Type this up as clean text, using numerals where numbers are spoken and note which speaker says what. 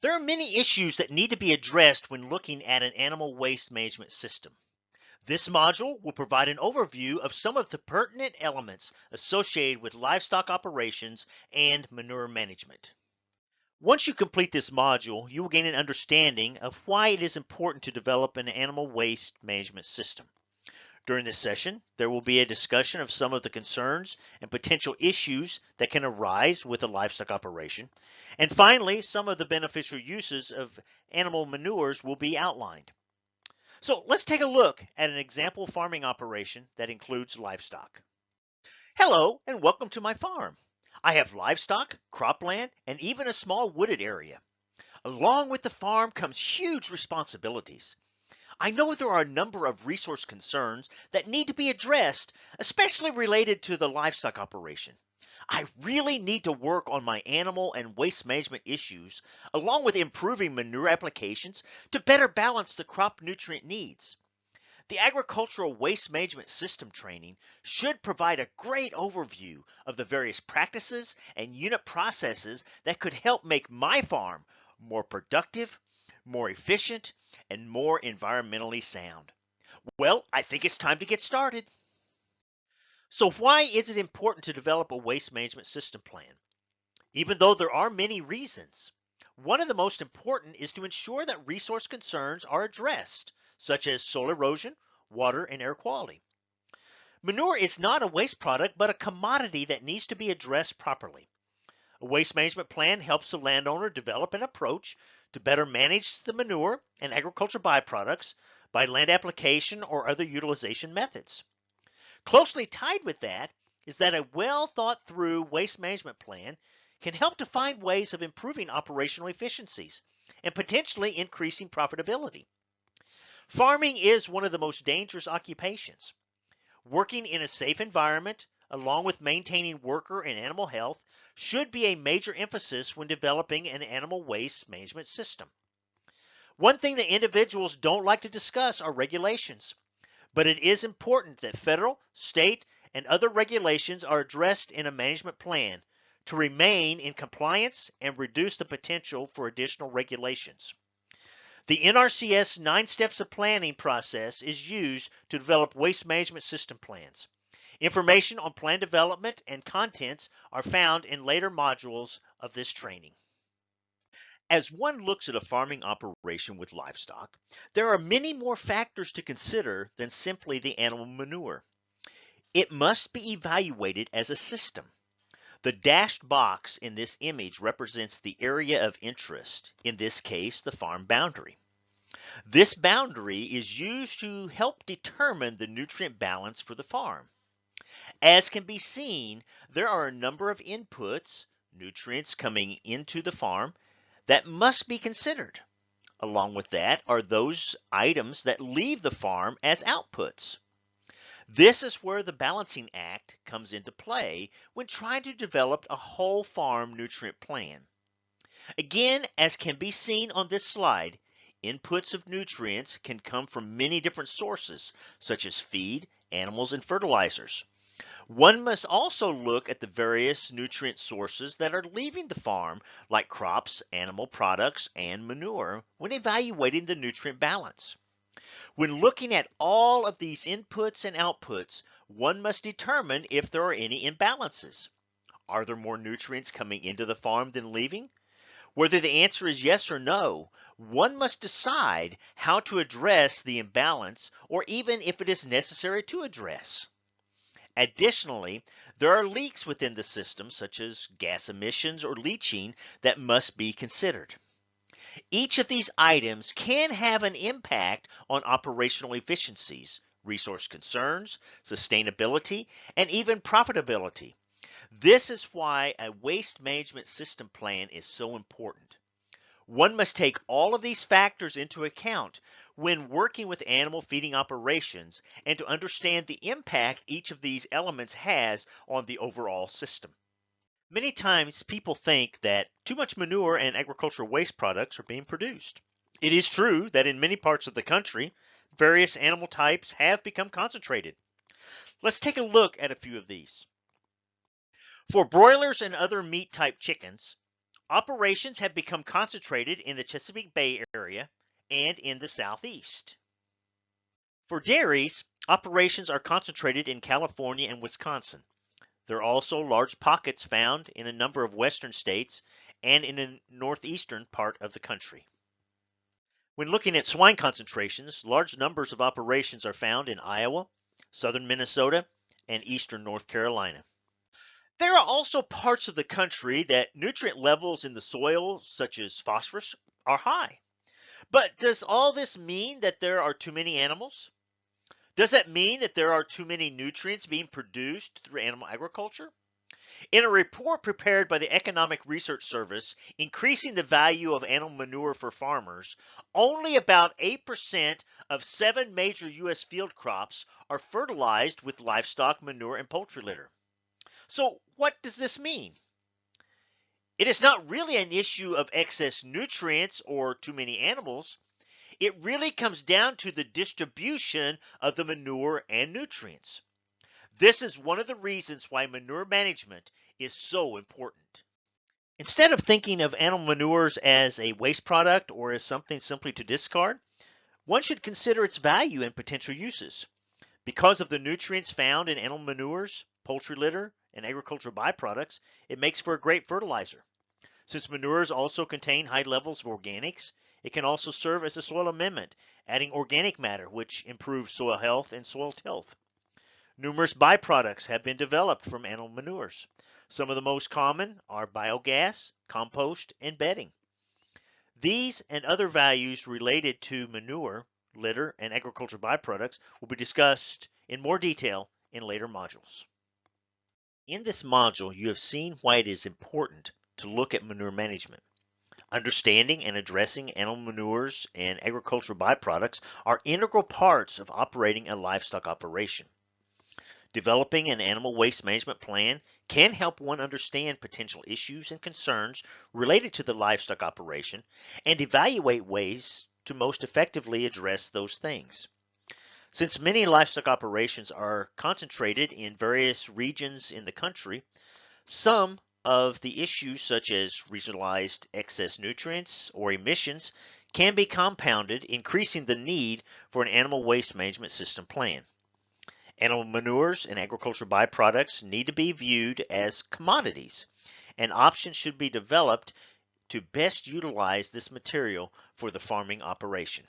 Speaker 1: There are many issues that need to be addressed when looking at an animal waste management system. This module will provide an overview of some of the pertinent elements associated with livestock operations and manure management. Once you complete this module, you will gain an understanding of why it is important to develop an animal waste management system. During this session, there will be a discussion of some of the concerns and potential issues that can arise with a livestock operation. And finally, some of the beneficial uses of animal manures will be outlined. So let's take a look at an example farming operation that includes livestock. Hello, and welcome to my farm. I have livestock, cropland, and even a small wooded area. Along with the farm comes huge responsibilities. I know there are a number of resource concerns that need to be addressed, especially related to the livestock operation. I really need to work on my animal and waste management issues, along with improving manure applications to better balance the crop nutrient needs. The agricultural waste management system training should provide a great overview of the various practices and unit processes that could help make my farm more productive, more efficient, and more environmentally sound. Well, I think it's time to get started. So why is it important to develop a waste management system plan? Even though there are many reasons, one of the most important is to ensure that resource concerns are addressed, such as soil erosion, water, and air quality. Manure is not a waste product, but a commodity that needs to be addressed properly. A waste management plan helps the landowner develop an approach to better manage the manure and agriculture byproducts by land application or other utilization methods. Closely tied with that is that a well thought through waste management plan can help to find ways of improving operational efficiencies and potentially increasing profitability. Farming is one of the most dangerous occupations. Working in a safe environment, along with maintaining worker and animal health, should be a major emphasis when developing an animal waste management system. One thing that individuals don't like to discuss are regulations, but it is important that federal, state, and other regulations are addressed in a management plan to remain in compliance and reduce the potential for additional regulations. The NRCS 9 steps of planning process is used to develop waste management system plans. Information on plan development and contents are found in later modules of this training. As one looks at a farming operation with livestock, there are many more factors to consider than simply the animal manure. It must be evaluated as a system. The dashed box in this image represents the area of interest, in this case, the farm boundary. This boundary is used to help determine the nutrient balance for the farm. As can be seen, there are a number of inputs, nutrients coming into the farm, that must be considered. Along with that are those items that leave the farm as outputs. This is where the balancing act comes into play when trying to develop a whole farm nutrient plan. Again, as can be seen on this slide, inputs of nutrients can come from many different sources, such as feed, animals, and fertilizers. One must also look at the various nutrient sources that are leaving the farm, like crops, animal products, and manure, when evaluating the nutrient balance. When looking at all of these inputs and outputs, one must determine if there are any imbalances. Are there more nutrients coming into the farm than leaving? Whether the answer is yes or no, one must decide how to address the imbalance or even if it is necessary to address. Additionally, there are leaks within the system, such as gas emissions or leaching, that must be considered. Each of these items can have an impact on operational efficiencies, resource concerns, sustainability, and even profitability. This is why a waste management system plan is so important. One must take all of these factors into account when working with animal feeding operations and to understand the impact each of these elements has on the overall system. Many times people think that too much manure and agricultural waste products are being produced. It is true that in many parts of the country, various animal types have become concentrated. Let's take a look at a few of these. For broilers and other meat type chickens, Operations have become concentrated in the Chesapeake Bay area and in the Southeast. For dairies, operations are concentrated in California and Wisconsin. There are also large pockets found in a number of western states and in the northeastern part of the country. When looking at swine concentrations, large numbers of operations are found in Iowa, southern Minnesota, and eastern North Carolina. There are also parts of the country that nutrient levels in the soil, such as phosphorus, are high. But does all this mean that there are too many animals? Does that mean that there are too many nutrients being produced through animal agriculture? In a report prepared by the Economic Research Service, increasing the value of animal manure for farmers, only about 8% of 7 major U.S. field crops are fertilized with livestock manure and poultry litter. So, what does this mean? It is not really an issue of excess nutrients or too many animals. It really comes down to the distribution of the manure and nutrients. This is one of the reasons why manure management is so important. Instead of thinking of animal manures as a waste product or as something simply to discard, one should consider its value and potential uses. Because of the nutrients found in animal manures, poultry litter, and agricultural byproducts, it makes for a great fertilizer. Since manures also contain high levels of organics, it can also serve as a soil amendment, adding organic matter, which improves soil health and soil tilth. Numerous byproducts have been developed from animal manures. Some of the most common are biogas, compost, and bedding. These and other values related to manure, litter, and agricultural byproducts will be discussed in more detail in later modules. In this module, you have seen why it is important to look at manure management. Understanding and addressing animal manures and agricultural byproducts are integral parts of operating a livestock operation. Developing an animal waste management plan can help one understand potential issues and concerns related to the livestock operation and evaluate ways to most effectively address those things. Since many livestock operations are concentrated in various regions in the country, some of the issues such as regionalized excess nutrients or emissions can be compounded, increasing the need for an animal waste management system plan. Animal manures and agricultural byproducts need to be viewed as commodities, and options should be developed to best utilize this material for the farming operation.